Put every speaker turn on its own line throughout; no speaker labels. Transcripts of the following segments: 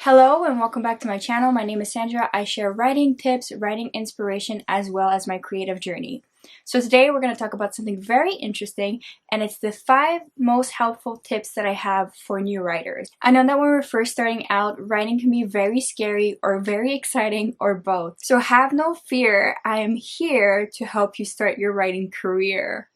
Hello and welcome back to my channel. My name is Sandra. I share writing tips, writing inspiration, as well as my creative journey. So today we're going to talk about something very interesting, and it's the 5 most helpful tips that I have for new writers. I know that when we're first starting out, writing can be very scary or very exciting or both. So have no fear. I am here to help you start your writing career.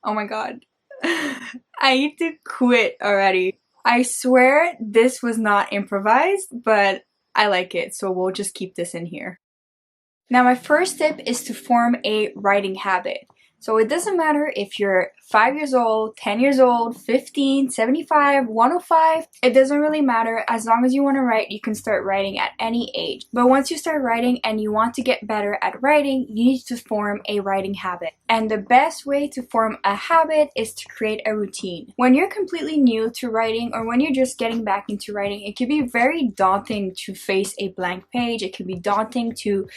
Oh my god. I need to quit already. I swear this was not improvised, but I like it, so we'll just keep this in here. Now, my first tip is to form a writing habit. So it doesn't matter if you're 5 years old, 10 years old, 15, 75, 105, it doesn't really matter. As long as you want to write, you can start writing at any age. But once you start writing and you want to get better at writing, you need to form a writing habit. And the best way to form a habit is to create a routine. When you're completely new to writing or when you're just getting back into writing, it can be very daunting to face a blank page. It can be daunting to,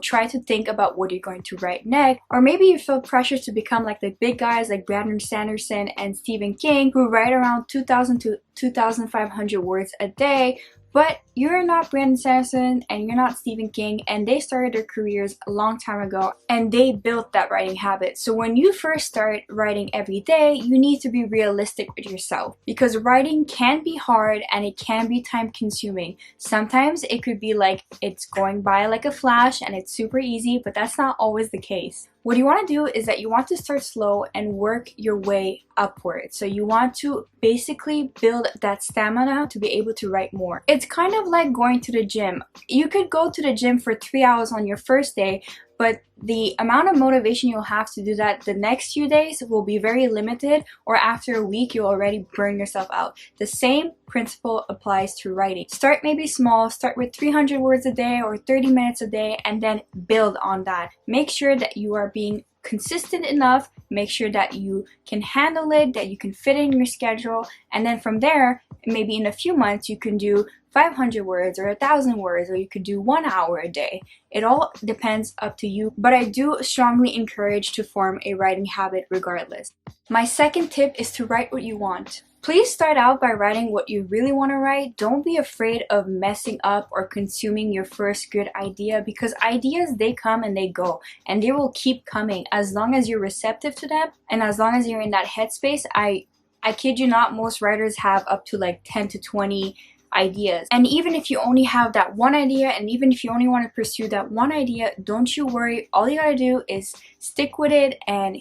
try to think about what you're going to write next. Or maybe you feel pressure to become like the big guys like Brandon Sanderson and Stephen King, who write around 2,000 to 2,500 words a day. But you're not Brandon Sanderson and you're not Stephen King, and they started their careers a long time ago and they built that writing habit. So when you first start writing every day, you need to be realistic with yourself, because writing can be hard and it can be time consuming. Sometimes it could be like it's going by like a flash and it's super easy, but that's not always the case. What you want to do is that you want to start slow and work your way upward. So you want to basically build that stamina to be able to write more. It's kind of like going to the gym. You could go to the gym for 3 hours on your first day, but the amount of motivation you'll have to do that the next few days will be very limited, or after a week you'll already burn yourself out. The same principle applies to writing. Start maybe small, start with 300 words a day or 30 minutes a day, and then build on that. Make sure that you are being consistent enough, make sure that you can handle it, that you can fit in your schedule, and then from there, maybe in a few months you can do 500 words or 1,000 words, or you could do 1 hour a day. It all depends up to you, but I do strongly encourage to form a writing habit regardless. My second tip is to write what you want. Please start out by writing what you really want to write. Don't be afraid of messing up or consuming your first good idea, because ideas, they come and they go, and they will keep coming as long as you're receptive to them and as long as you're in that headspace. I kid you not, most writers have up to like 10 to 20 ideas. And even if you only have that one idea, and even if you only want to pursue that one idea, don't you worry. All you gotta do is stick with it and,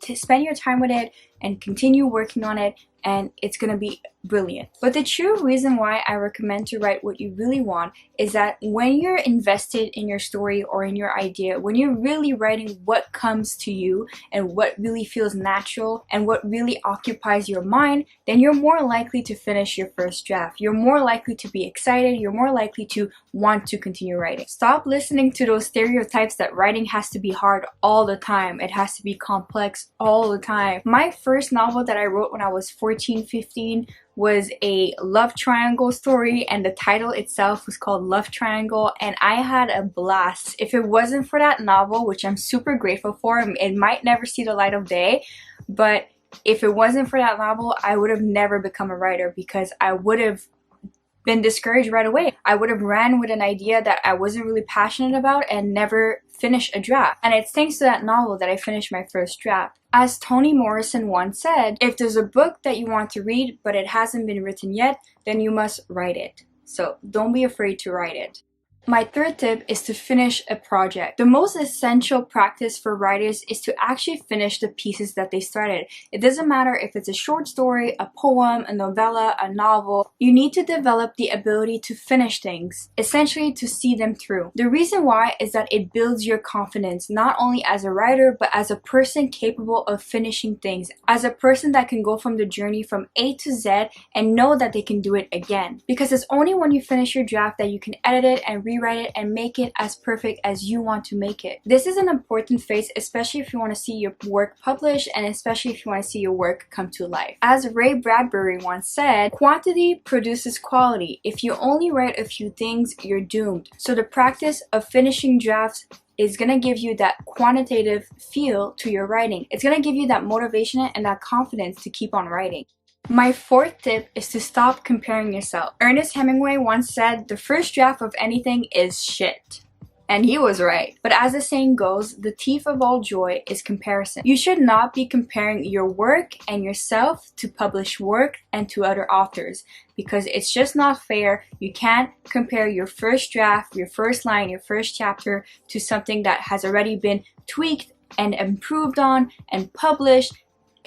to spend your time with it and continue working on it, and it's gonna be brilliant. But the true reason why I recommend to write what you really want is that when you're invested in your story or in your idea, when you're really writing what comes to you and what really feels natural and what really occupies your mind, then you're more likely to finish your first draft. You're more likely to be excited. You're more likely to want to continue writing. Stop listening to those stereotypes that writing has to be hard all the time. It has to be complex all the time. My first novel that I wrote when I was 14, 15 was a love triangle story, and the title itself was called Love Triangle, and I had a blast. If it wasn't for that novel, which I'm super grateful for, it might never see the light of day, but if it wasn't for that novel, I would have never become a writer, because I would have been discouraged right away. I would have ran with an idea that I wasn't really passionate about and never finished a draft. And it's thanks to that novel that I finished my first draft. As Toni Morrison once said, if there's a book that you want to read but it hasn't been written yet, then you must write it. So don't be afraid to write it. My third tip is to finish a project. The most essential practice for writers is to actually finish the pieces that they started. It doesn't matter if it's a short story, a poem, a novella, a novel. You need to develop the ability to finish things, essentially to see them through. The reason why is that it builds your confidence, not only as a writer, but as a person capable of finishing things, as a person that can go from the journey from A to Z and know that they can do it again. Because it's only when you finish your draft that you can edit it and rewrite it and make it as perfect as you want to make it. This is an important phase, especially if you want to see your work published and especially if you want to see your work come to life. As Ray Bradbury once said, quantity produces quality. If you only write a few things, you're doomed. So the practice of finishing drafts is going to give you that quantitative feel to your writing. It's going to give you that motivation and that confidence to keep on writing. My fourth tip is to stop comparing yourself. Ernest Hemingway once said, "The first draft of anything is shit." And he was right. But as the saying goes, the thief of all joy is comparison. You should not be comparing your work and yourself to published work and to other authors, because it's just not fair. You can't compare your first draft, your first line, your first chapter to something that has already been tweaked and improved on and published.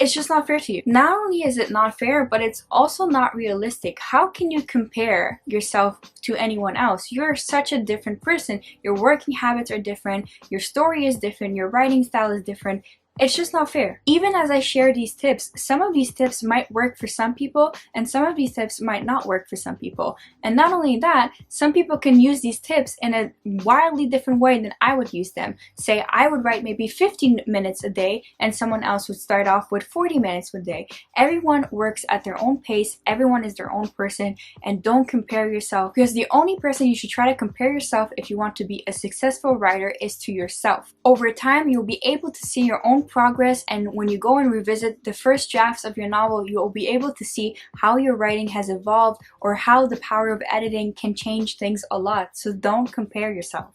It's just not fair to you. Not only is it not fair, but it's also not realistic. How can you compare yourself to anyone else? You're such a different person. Your working habits are different. Your story is different. Your writing style is different. It's just not fair. Even as I share these tips, some of these tips might work for some people and some of these tips might not work for some people. And not only that, some people can use these tips in a wildly different way than I would use them. Say I would write maybe 15 minutes a day and someone else would start off with 40 minutes a day. Everyone works at their own pace. Everyone is their own person, and don't compare yourself, because the only person you should try to compare yourself if you want to be a successful writer is to yourself. Over time, you'll be able to see your own progress, and when you go and revisit the first drafts of your novel, you'll be able to see how your writing has evolved or how the power of editing can change things a lot. So don't compare yourself.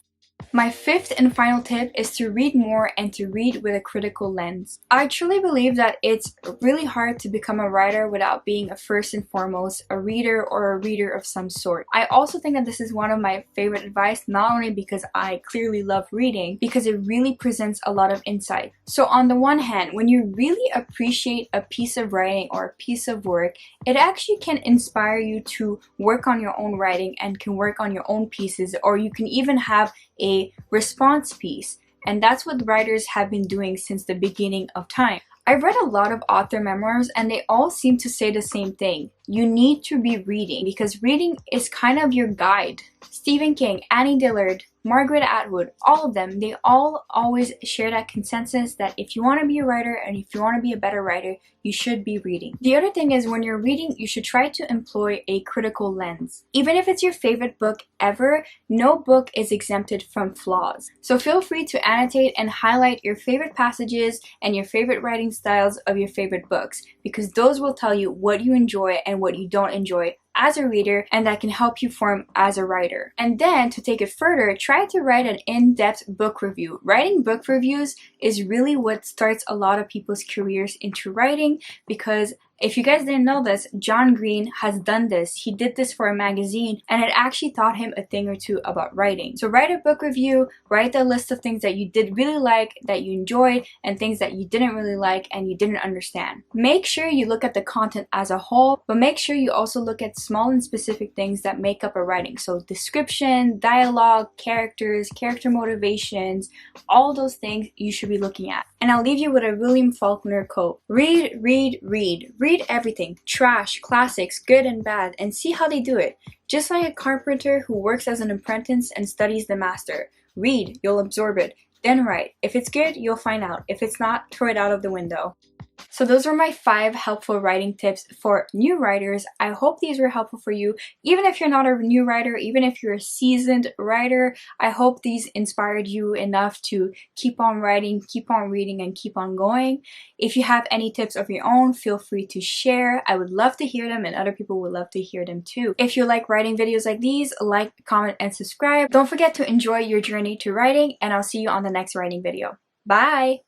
My fifth and final tip is to read more and to read with a critical lens. I truly believe that it's really hard to become a writer without being first and foremost a reader or a reader of some sort. I also think that this is one of my favorite advice, not only because I clearly love reading, because it really presents a lot of insight. So on the one hand, when you really appreciate a piece of writing or a piece of work, it actually can inspire you to work on your own writing and can work on your own pieces, or you can even have a response piece. And that's what writers have been doing since the beginning of time. I've read a lot of author memoirs and they all seem to say the same thing. You need to be reading, because reading is kind of your guide. Stephen King, Annie Dillard, Margaret Atwood, all of them, they all always share that consensus that if you want to be a writer and if you want to be a better writer, you should be reading. The other thing is, when you're reading, you should try to employ a critical lens. Even if it's your favorite book ever, no book is exempted from flaws. So feel free to annotate and highlight your favorite passages and your favorite writing styles of your favorite books, because those will tell you what you enjoy and what you don't enjoy as a reader, and that can help you form as a writer. And then to take it further, try to write an in-depth book review. Writing book reviews is really what starts a lot of people's careers into writing, because if you guys didn't know this, John Green has done this. He did this for a magazine and it actually taught him a thing or two about writing. So write a book review, write the list of things that you did really like, that you enjoyed, and things that you didn't really like and you didn't understand. Make sure you look at the content as a whole, but make sure you also look at small and specific things that make up a writing. So description, dialogue, characters, character motivations, all those things you should be looking at. And I'll leave you with a William Faulkner quote. Read, read, read. Read everything. Trash, classics, good and bad, and see how they do it. Just like a carpenter who works as an apprentice and studies the master. Read, you'll absorb it. Then write. If it's good, you'll find out. If it's not, throw it out of the window. So those were my 5 helpful writing tips for new writers. I hope these were helpful for you. Even if you're not a new writer, even if you're a seasoned writer, I hope these inspired you enough to keep on writing, keep on reading, and keep on going. If you have any tips of your own, feel free to share. I would love to hear them, and other people would love to hear them too. If you like writing videos like these, like, comment, and subscribe. Don't forget to enjoy your journey to writing, and I'll see you on the next writing video. Bye!